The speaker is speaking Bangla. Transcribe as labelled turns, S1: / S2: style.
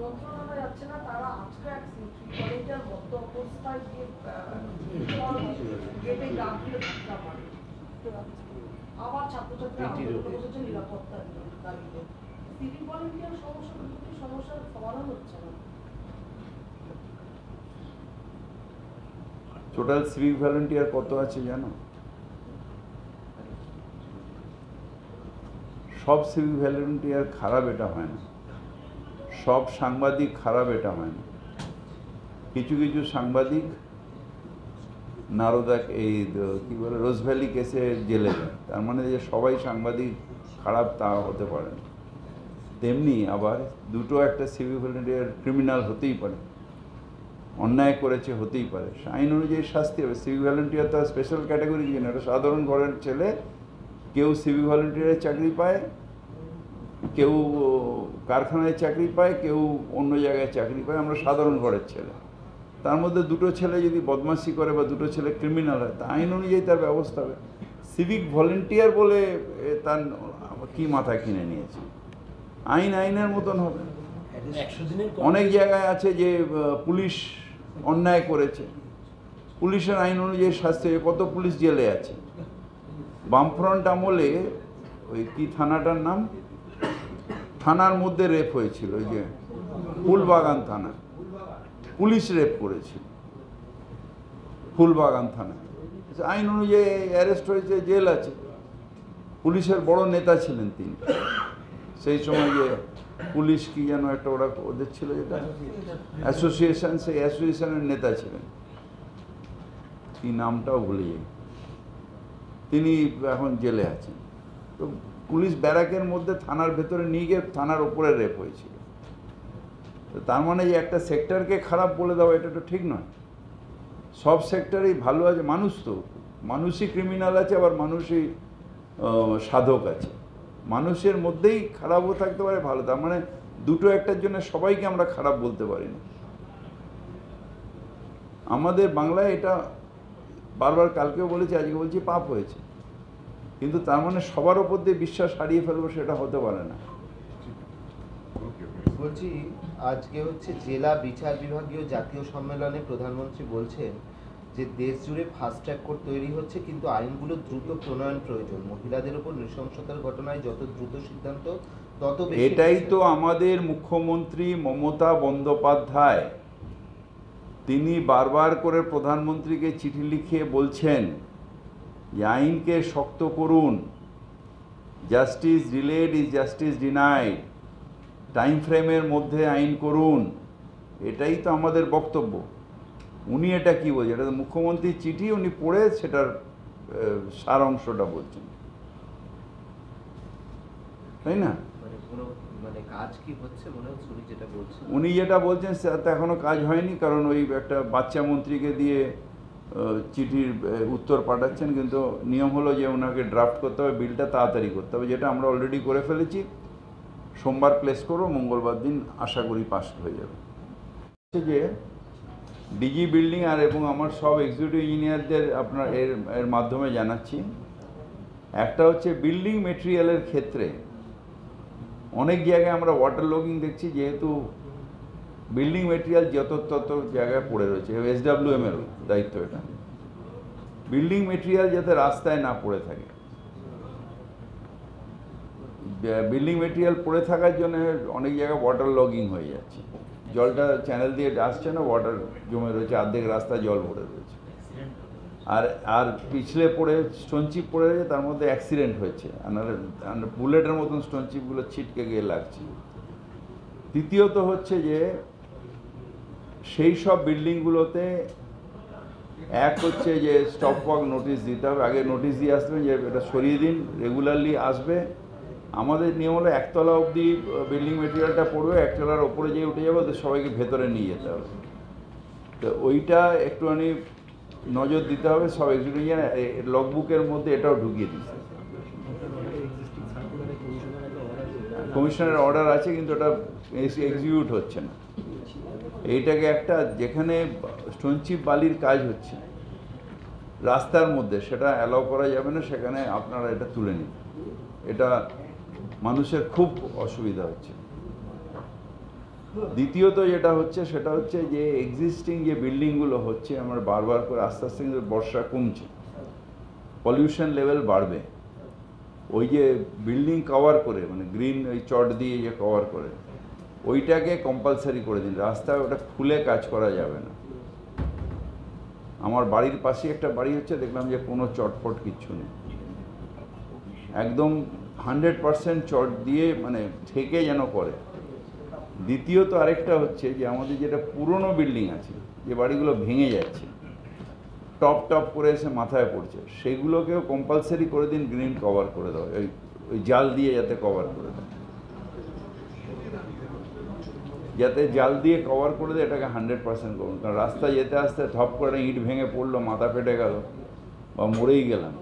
S1: নিয়ন্ত্রণ করা যাচ্ছে না, তারা আজকে এক কলেজের বদ্ধ অবস্থায় গিয়ে গেটে গান দিয়ে ধাক্কা মারে। আবার ছাত্রছাত্রীরা বসেছে নিরাপত্তার দাবিতে। সিভিক ভলেন্টিয়ার সমস্যার সমাধান হচ্ছে না।
S2: টোটাল সিভিক ভলেন্টিয়ার কত আছে জানো? সব সিভিক ভলেন্টিয়ার খারাপ এটা হয় না, সব সাংবাদিক খারাপ এটা হয় না। কিছু কিছু সাংবাদিক নারদা এই কী বলে রোজভ্যালি কেসে জেলে যায়, তার মানে যে সবাই সাংবাদিক খারাপ তা হতে পারে না। তেমনি আবার দুটো একটা সিভিক ভলেন্টিয়ার ক্রিমিনাল হতেই পারে, অন্যায় করেছে হতেই পারে, আইন অনুযায়ী শাস্তি হবে। সিভিক ভলেন্টিয়ার তো স্পেশাল ক্যাটাগরি কিছু না, একটা সাধারণ ঘরের ছেলে, কেউ সিভিক ভলেন্টিয়ারের চাকরি পায়, কেউ কারখানায় চাকরি পায়, কেউ অন্য জায়গায় চাকরি পায়, আমরা সাধারণ ঘরের ছেলে। তার মধ্যে দুটো ছেলে যদি বদমাশি করে বা দুটো ছেলে ক্রিমিনাল হয়, তা আইন অনুযায়ী তার ব্যবস্থা হবে। সিভিক ভলেন্টিয়ার বলে তার কি মাথায় কিনে নিয়েছে, আইন আইনের মতন হবে। অনেক জায়গায় আছে যে পুলিশ অন্যায় করেছে, পুলিশের আইন অনুযায়ী শাস্তি হবে। কত পুলিশ জেলে আছে। বামফ্রন্ট আমলে ওই কি থানাটার নাম, থানার মধ্যে রেপ হয়েছিল, ওই যে ফুলবাগান থানা, পুলিশ রেপ করেছিল ফুলবাগান থানা, আইন অনুযায়ী অ্যারেস্ট হয়েছে, জেল আছে। পুলিশের বড় নেতা ছিলেন তিনি সেই সময়, যে পুলিশ কি যেন একটা ওরা ওদের ছিল যেটা অ্যাসোসিয়েশন, সেই অ্যাসোসিয়েশনের নেতা ছিলেন, কি নামটাও ভুলে যাই, তিনি এখন জেলে আছেন। তো পুলিশ ব্যারাকের মধ্যে থানার ভেতরে নিয়ে গিয়ে থানার ওপরে রেপ হয়েছিল। তো তার মানে যে একটা সেক্টরকে খারাপ বলে দেওয়া এটা তো ঠিক নয়। সব সেক্টরেই ভালো আছে, মানুষ তো মানুষই ক্রিমিনাল আছে, আবার মানুষই সাধক আছে, মানুষের মধ্যেই খারাপও থাকতে পারে ভালো। তার মানে দুটো একটার জন্য সবাইকে আমরা খারাপ বলতে পারি না। আমাদের বাংলায় এটা বারবার কালকেও বলেছি, আজকে বলছি, পাপ হয়েছে, কিন্তু তার মানে সবার ওপর দিয়ে বিশ্বাস হারিয়ে ফেলবো সেটা হতে পারে না।
S3: বলছি আজকে হচ্ছে জেলা বিচার বিভাগীয় জাতীয় সম্মেলনে প্রধানমন্ত্রী বলছেন যে দেশ জুড়ে ফাস্ট ট্র্যাক কোর্ট তৈরি হচ্ছে, কিন্তু আইনগুলো দ্রুত প্রণয়ন প্রয়োজন। মহিলাদের উপর নৃশংসতার ঘটনায় যত দ্রুত সিদ্ধান্ত তত বেশি।
S2: এটাই তো আমাদের মুখ্যমন্ত্রী মমতা বন্দ্যোপাধ্যায়, তিনি বারবার করে প্রধানমন্ত্রীকে চিঠি লিখে বলছেন যে আইনকে শক্ত করুন, justice delayed is justice denied, time ফ্রেমের মধ্যে আইন করুন। এটাই তো আমাদের বক্তব্য। উনি এটা কি বলছেন, এটা তো মুখ্যমন্ত্রীর চিঠি, উনি পড়ে সেটার সার অংশটা বলছেন, তাই না? উনি যেটা বলছেন সেটা এখনো কাজ হয়নি, কারণ ওই একটা বাচ্চা মন্ত্রীকে দিয়ে চিঠির উত্তর পাঠাচ্ছেন, কিন্তু নিয়ম হলো যে ওনাকে ড্রাফট করতে হবে, বিলটা তাড়াতাড়ি করতে হবে, যেটা আমরা অলরেডি করে ফেলেছি। সোমবার প্লেস করবো, মঙ্গলবার দিন আশা করি পাস হয়ে যাবে। যে ডিজি বিল্ডিং আর এবং আমার সব এক্সিকিউটিভ ইঞ্জিনিয়ারদের আপনার এর মাধ্যমে জানাচ্ছি, একটা হচ্ছে বিল্ডিং মেটেরিয়ালের ক্ষেত্রে অনেক জায়গায় আমরা ওয়াটার লগিং দেখছি, যেহেতু বিল্ডিং মেটেরিয়াল যত তত জায়গায় পড়ে রয়েছে, SWM এর দায়িত্ব এটা। বিল্ডিং মেটেরিয়াল যাতে রাস্তায় না পড়ে থাকে, বিল্ডিং মেটেরিয়াল পড়ে থাকার জন্য অনেক জায়গায় ওয়াটার লগিং হয়ে যাচ্ছে, জলটা চ্যানেল দিয়ে আসছে না, ওয়াটার জমে রয়েছে, অর্ধেক রাস্তা জল ভরে রয়েছে, আর পিছলে পড়ে স্টোনচিপ পড়ে রয়েছে, তার মধ্যে অ্যাক্সিডেন্ট হয়েছে, বুলেটের মতন স্টোনচিপগুলো ছিটকে গিয়ে লাগছে। দ্বিতীয়ত হচ্ছে যে সেই সব বিল্ডিংগুলোতে এক হচ্ছে যে স্টপ ওয়ার্ক নোটিশ দিতে হবে, আগে নোটিশ দিয়ে আসবে যে এটা সরিয়ে দিন, রেগুলারলি আসবে। আমাদের নিয়ম হলো একতলা অবধি বিল্ডিং মেটেরিয়ালটা পড়বে, একতলার ওপরে যেয়ে উঠে যাবে, ওদের সবাইকে ভেতরে নিয়ে যেতে হবে। তো ওইটা একটুখানি নজর দিতে হবে সব এক্সিকিউটিভ, লগবুকের মধ্যে এটাও ঢুকিয়ে দিচ্ছে। কমিশনের অর্ডার আছে, কিন্তু ওটা এক্সিকিউট হচ্ছে না। এইটাকে একটা যেখানে স্টোনচিপ বালির কাজ হচ্ছে রাস্তার মধ্যে, সেটা অ্যালাউ করা যাবে না, সেখানে আপনারা এটা তুলে নিন। এটা মানুষের খুব অসুবিধা হচ্ছে। দ্বিতীয়ত যেটা হচ্ছে সেটা হচ্ছে যে এক্সিস্টিং যে বিল্ডিংগুলো হচ্ছে আমার বারবার করে আস্তে আস্তে কিন্তু বর্ষা কমছে, পলিউশন লেভেল বাড়বে। ওই যে বিল্ডিং কভার করে মানে গ্রিন ওই চট দিয়ে যে কভার করে ওইটাকে কম্পালসারি করে দিন, রাস্তায় ওটা খুলে কাজ করা যাবে না। আমার বাড়ির পাশে একটা বাড়ি হচ্ছে, দেখলাম যে কোনো চটপট কিচ্ছু নেই, একদম 100% চট দিয়ে মানে ঠেকে যেন করে। দ্বিতীয়ত আরেকটা হচ্ছে যে আমাদের যেটা পুরনো বিল্ডিং আছে, যে বাড়িগুলো ভেঙে যাচ্ছে, টপ টপ করে এসে মাথায় পড়ছে, সেগুলোকেও কম্পালসারি করে দিন গ্রিন কভার করে দাও, ওই জাল দিয়ে যাতে কভার করে দেয়, যাতে জাল দিয়ে কভার করে দেয়, এটাকে 100% করুন। কারণ রাস্তায় যেতে আসতে ধপ করে ইট ভেঙে পড়লো, মাথা ফেটে গেল বা মরেই গেলাম,